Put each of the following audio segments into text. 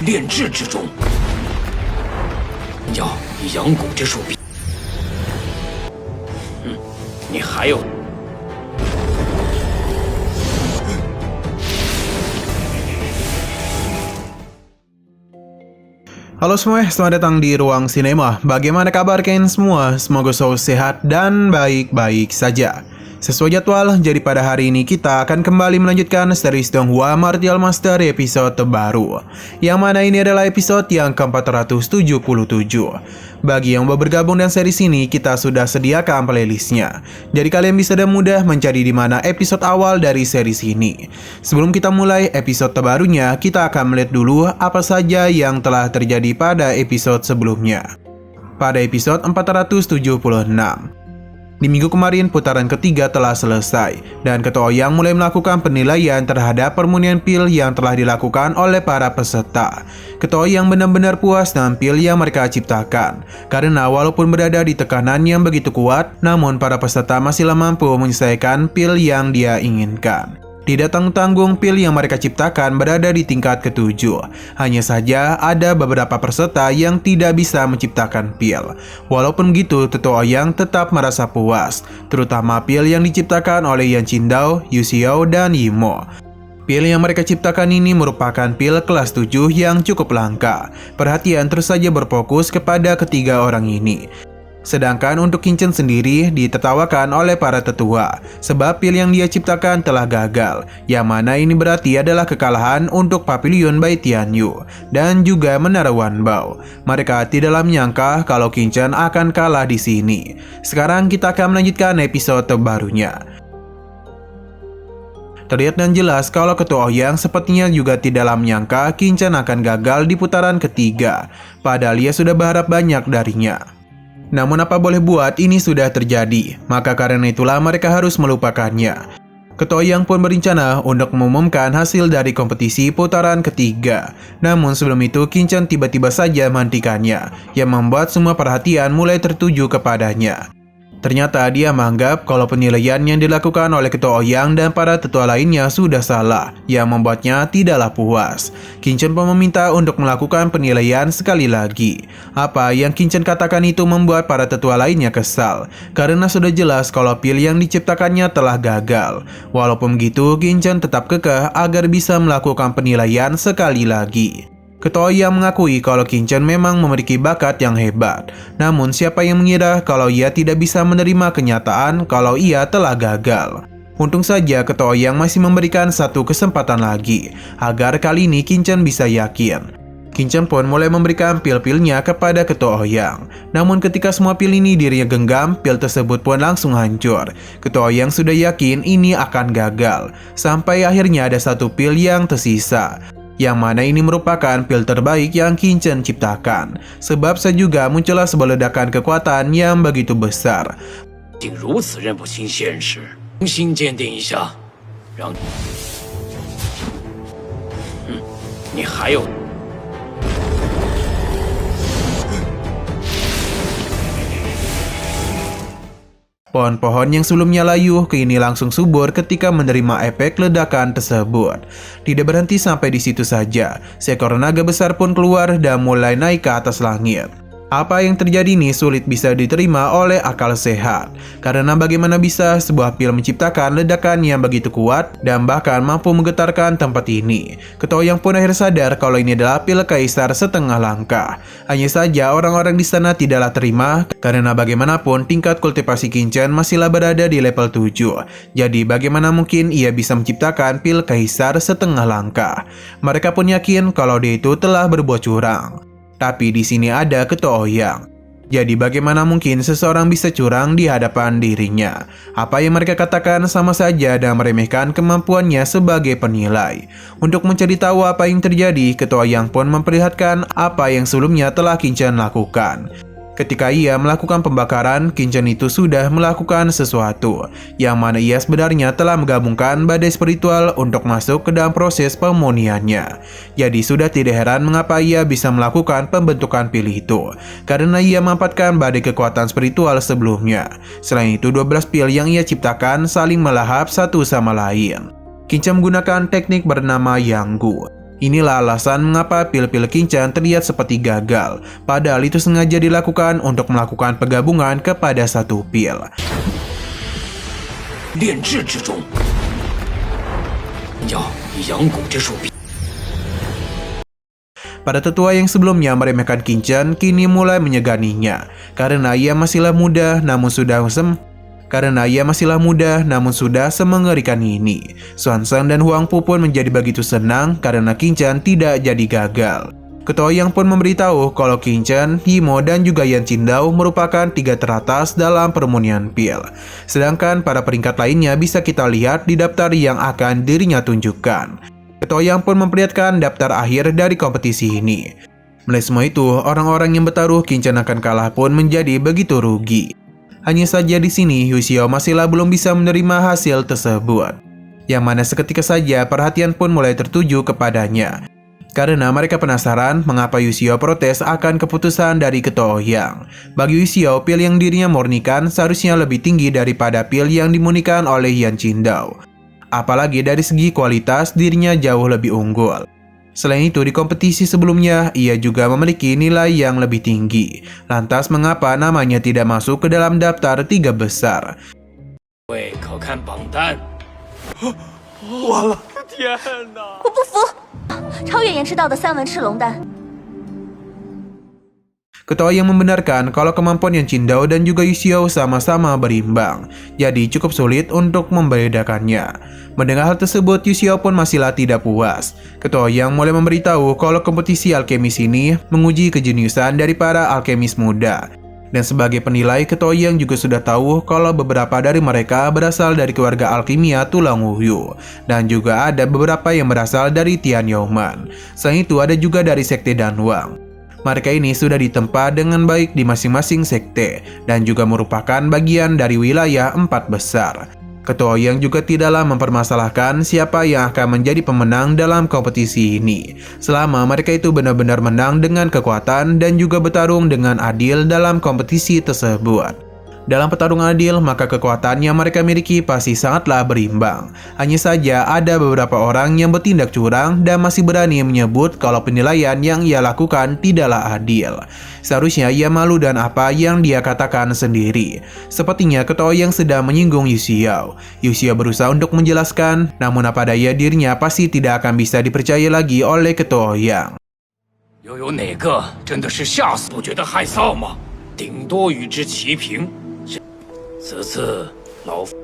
炼制之中，要以阳谷之术比。你还有。 Halo semua, selamat datang di Ruang Sinema. Bagaimana kabar kalian semua? Semoga selalu sehat dan baik-baik saja. Sesuai jadwal, jadi pada hari ini kita akan kembali melanjutkan series Donghua Martial Master episode terbaru, yang mana ini adalah episode yang ke-477. Bagi yang baru bergabung dengan series ini, kita sudah sediakan playlistnya, jadi kalian bisa dengan mudah mencari di mana episode awal dari series ini. Sebelum kita mulai episode terbarunya, kita akan melihat dulu apa saja yang telah terjadi pada episode sebelumnya. Pada episode 476, di minggu kemarin putaran ketiga telah selesai, dan Ketua Ouyang mulai melakukan penilaian terhadap permunian pil yang telah dilakukan oleh para peserta. Ketua Ouyang benar-benar puas dengan pil yang mereka ciptakan, karena walaupun berada di tekanan yang begitu kuat, namun para peserta masihlah mampu menyelesaikan pil yang dia inginkan. Tidak tanggung-tanggung pil yang mereka ciptakan berada di tingkat ke-7. Hanya saja ada beberapa peserta yang tidak bisa menciptakan pil. Walaupun begitu, Ketua Ouyang tetap merasa puas, terutama pil yang diciptakan oleh Yan Qingdao, Yu Xiao, dan Yimo. Pil yang mereka ciptakan ini merupakan pil kelas 7 yang cukup langka. Perhatian terus saja berfokus kepada ketiga orang ini. Sedangkan untuk Qingchen sendiri ditertawakan oleh para tetua, sebab pil yang dia ciptakan telah gagal, yang mana ini berarti adalah kekalahan untuk Pavilion Bai Tianyu dan juga Menara Wanbao. Mereka tidaklah menyangka kalau Qingchen akan kalah di sini. Sekarang kita akan melanjutkan episode terbarunya. Terlihat dan jelas kalau Ketua Ouyang sepertinya juga tidaklah menyangka Qingchen akan gagal di putaran ketiga, padahal ia sudah berharap banyak darinya. Namun apa boleh buat, ini sudah terjadi, maka karena itulah mereka harus melupakannya. Ketua Ouyang pun berencana untuk mengumumkan hasil dari kompetisi putaran ketiga. Namun sebelum itu Qingchen tiba-tiba saja menghentikannya, yang membuat semua perhatian mulai tertuju kepadanya. Ternyata dia menganggap kalau penilaian yang dilakukan oleh Ketua Ouyang dan para tetua lainnya sudah salah, yang membuatnya tidaklah puas. Qingchen pun meminta untuk melakukan penilaian sekali lagi. Apa yang Qingchen katakan itu membuat para tetua lainnya kesal, karena sudah jelas kalau pil yang diciptakannya telah gagal. Walaupun begitu, Qingchen tetap kekeh agar bisa melakukan penilaian sekali lagi. Ketua Ouyang mengakui kalau Qingchen memang memiliki bakat yang hebat. Namun siapa yang mengira kalau ia tidak bisa menerima kenyataan kalau ia telah gagal. Untung saja Ketua Ouyang masih memberikan satu kesempatan lagi, agar kali ini Qingchen bisa yakin. Qingchen pun mulai memberikan pil-pilnya kepada Ketua Ouyang. Namun ketika semua pil ini dirinya genggam, pil tersebut pun langsung hancur. Ketua Ouyang sudah yakin ini akan gagal, sampai akhirnya ada satu pil yang tersisa, yang mana ini merupakan pil terbaik yang Qingchen ciptakan. Sebab saya juga muncullah sebuah ledakan kekuatan yang begitu besar. Pohon-pohon yang sebelumnya layu kini langsung subur ketika menerima efek ledakan tersebut. Tidak berhenti sampai di situ saja, seekor naga besar pun keluar dan mulai naik ke atas langit. Apa yang terjadi ini sulit bisa diterima oleh akal sehat, karena bagaimana bisa sebuah pil menciptakan ledakan yang begitu kuat dan bahkan mampu menggetarkan tempat ini. Ketua Ouyang pun akhirnya sadar kalau ini adalah pil kaisar setengah langkah. Hanya saja orang-orang di sana tidaklah terima, karena bagaimanapun tingkat kultivasi Qingchen masihlah berada di level 7. Jadi bagaimana mungkin ia bisa menciptakan pil kaisar setengah langkah? Mereka pun yakin kalau dia itu telah berbuat curang. Tapi di sini ada Ketua Ouyang. Jadi bagaimana mungkin seseorang bisa curang di hadapan dirinya? Apa yang mereka katakan sama saja dan meremehkan kemampuannya sebagai penilai. Untuk mencari tahu apa yang terjadi, Ketua Ouyang pun memperlihatkan apa yang sebelumnya telah Qingchen lakukan. Ketika ia melakukan pembakaran, Qingchen itu sudah melakukan sesuatu, yang mana ia sebenarnya telah menggabungkan badai spiritual untuk masuk ke dalam proses pemurniannya. Jadi sudah tidak heran mengapa ia bisa melakukan pembentukan pil itu, karena ia memanfaatkan badai kekuatan spiritual sebelumnya. Selain itu, 12 pil yang ia ciptakan saling melahap satu sama lain. Qingchen menggunakan teknik bernama Yanggu. Inilah alasan mengapa pil-pil Qinchan terlihat seperti gagal, padahal itu sengaja dilakukan untuk melakukan penggabungan kepada satu pil. 炼制之中，要以阳谷之术比。 Para tetua yang sebelumnya meremehkan Qinchan kini mulai menyeganinya karena ia masihlah muda namun sudah semengerikan ini. Xuanzang dan Huang Pu pun menjadi begitu senang karena Qinchan tidak jadi gagal. Ketua Yang pun memberitahu kalau Qinchan, Yimo, dan juga Yan Qingdao merupakan 3 teratas dalam permunian pil. Sedangkan para peringkat lainnya bisa kita lihat di daftar yang akan dirinya tunjukkan. Ketua Yang pun memperlihatkan daftar akhir dari kompetisi ini. Melihat semua itu, orang-orang yang bertaruh Qinchan akan kalah pun menjadi begitu rugi. Hanya saja di sini Yu Xiao masihlah belum bisa menerima hasil tersebut. Yang mana seketika saja perhatian pun mulai tertuju kepadanya. Karena mereka penasaran mengapa Yu Xiao protes akan keputusan dari Ketua Yang. Bagi Yu Xiao, pil yang dirinya murnikan seharusnya lebih tinggi daripada pil yang dimurnikan oleh Yan Qingdao. Apalagi dari segi kualitas dirinya jauh lebih unggul. Selain itu, di kompetisi sebelumnya, ia juga memiliki nilai yang lebih tinggi. Lantas, mengapa namanya tidak masuk ke dalam daftar 3 besar? 喂，可看榜单。完了！天哪！我不服！超越延迟道的3文赤龙丹。 Ketua Yang membenarkan kalau kemampuan Yan Qingdao dan juga Yu Xiao sama-sama berimbang, jadi cukup sulit untuk membedakannya. Mendengar hal tersebut, Yu Xiao pun masihlah tidak puas. Ketua Yang mulai memberitahu kalau kompetisi alkemis ini menguji kejeniusan dari para alkemis muda. Dan sebagai penilai, Ketua Yang juga sudah tahu kalau beberapa dari mereka berasal dari keluarga alkimia tulang Wuyu, dan juga ada beberapa yang berasal dari Tian Youman. Selain itu, ada juga dari sekte Danwang. Mereka ini sudah ditempa dengan baik di masing-masing sekte dan juga merupakan bagian dari wilayah 4 besar. Ketua Yang juga tidaklah mempermasalahkan siapa yang akan menjadi pemenang dalam kompetisi ini, selama mereka itu benar-benar menang dengan kekuatan dan juga bertarung dengan adil dalam kompetisi tersebut. Dalam pertarungan adil, maka kekuatan yang mereka miliki pasti sangatlah berimbang. Hanya saja ada beberapa orang yang bertindak curang dan masih berani menyebut kalau penilaian yang ia lakukan tidaklah adil. Seharusnya ia malu dan apa yang dia katakan sendiri. Sepertinya Ketua Yang sedang menyinggung Yu Xiao. Yu Xiao berusaha untuk menjelaskan, namun apa daya dirinya pasti tidak akan bisa dipercaya lagi oleh Ketua Yang. 又有哪个真的是吓死不觉得害臊吗？顶多与之齐平。此次老夫，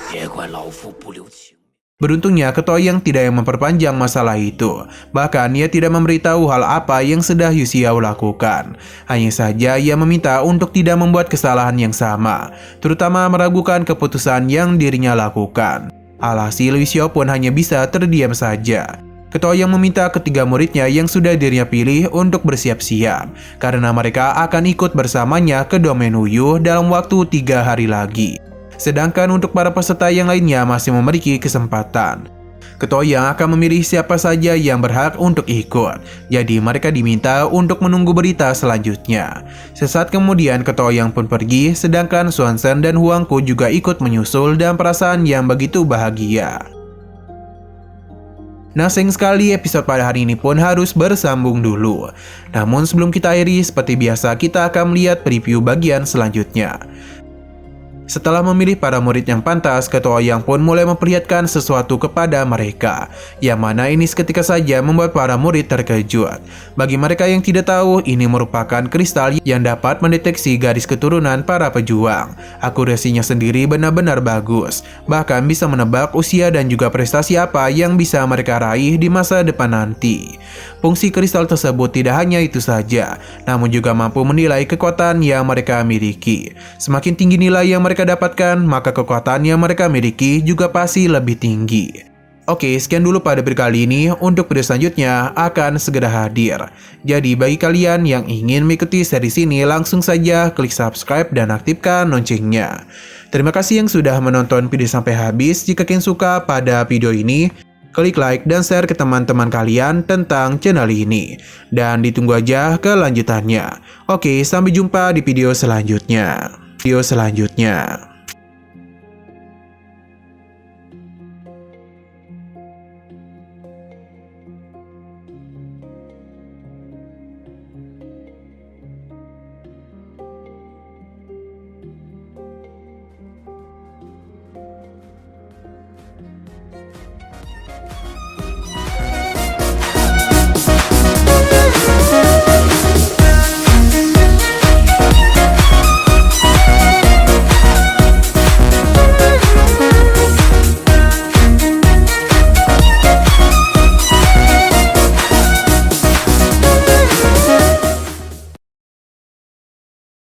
别怪老夫不留情。 Beruntungnya Ketua Yang tidak memperpanjang masalah itu. Bahkan ia tidak memberitahu hal apa yang sedang Yu Xiao lakukan. Hanya saja ia meminta untuk tidak membuat kesalahan yang sama, terutama meragukan keputusan yang dirinya lakukan. Alhasil Yu Xiao pun hanya bisa terdiam saja. Ketua Yang meminta ketiga muridnya yang sudah dirinya pilih untuk bersiap-siap, karena mereka akan ikut bersamanya ke domain Wuyu dalam waktu 3 hari lagi. Sedangkan untuk para peserta yang lainnya masih memiliki kesempatan. Ketua Yang akan memilih siapa saja yang berhak untuk ikut, jadi mereka diminta untuk menunggu berita selanjutnya. Sesaat kemudian Ketua Yang pun pergi, sedangkan Xuanzang dan Huang Pu juga ikut menyusul dalam perasaan yang begitu bahagia. Nah, sayang sekali episode pada hari ini pun harus bersambung dulu. Namun sebelum kita akhiri, seperti biasa kita akan melihat preview bagian selanjutnya. Setelah memilih para murid yang pantas, Ketua Yang pun mulai memperlihatkan sesuatu kepada mereka, yang mana ini seketika saja membuat para murid terkejut. Bagi mereka yang tidak tahu, ini merupakan kristal yang dapat mendeteksi garis keturunan para pejuang. Akurasinya sendiri benar-benar bagus, bahkan bisa menebak usia dan juga prestasi apa yang bisa mereka raih di masa depan nanti. Fungsi kristal tersebut tidak hanya itu saja, namun juga mampu menilai kekuatan yang mereka miliki. Semakin tinggi nilai yang mereka dapatkan, maka kekuatan yang mereka miliki juga pasti lebih tinggi. Oke, sekian dulu pada video kali ini. Untuk video selanjutnya akan segera hadir. Jadi bagi kalian yang ingin mengikuti seri ini, langsung saja klik subscribe dan aktifkan loncengnya. Terima kasih yang sudah menonton video sampai habis. Jika kalian suka pada video ini, klik like dan share ke teman-teman kalian tentang channel ini. Dan ditunggu aja kelanjutannya. Oke, sampai jumpa di video selanjutnya.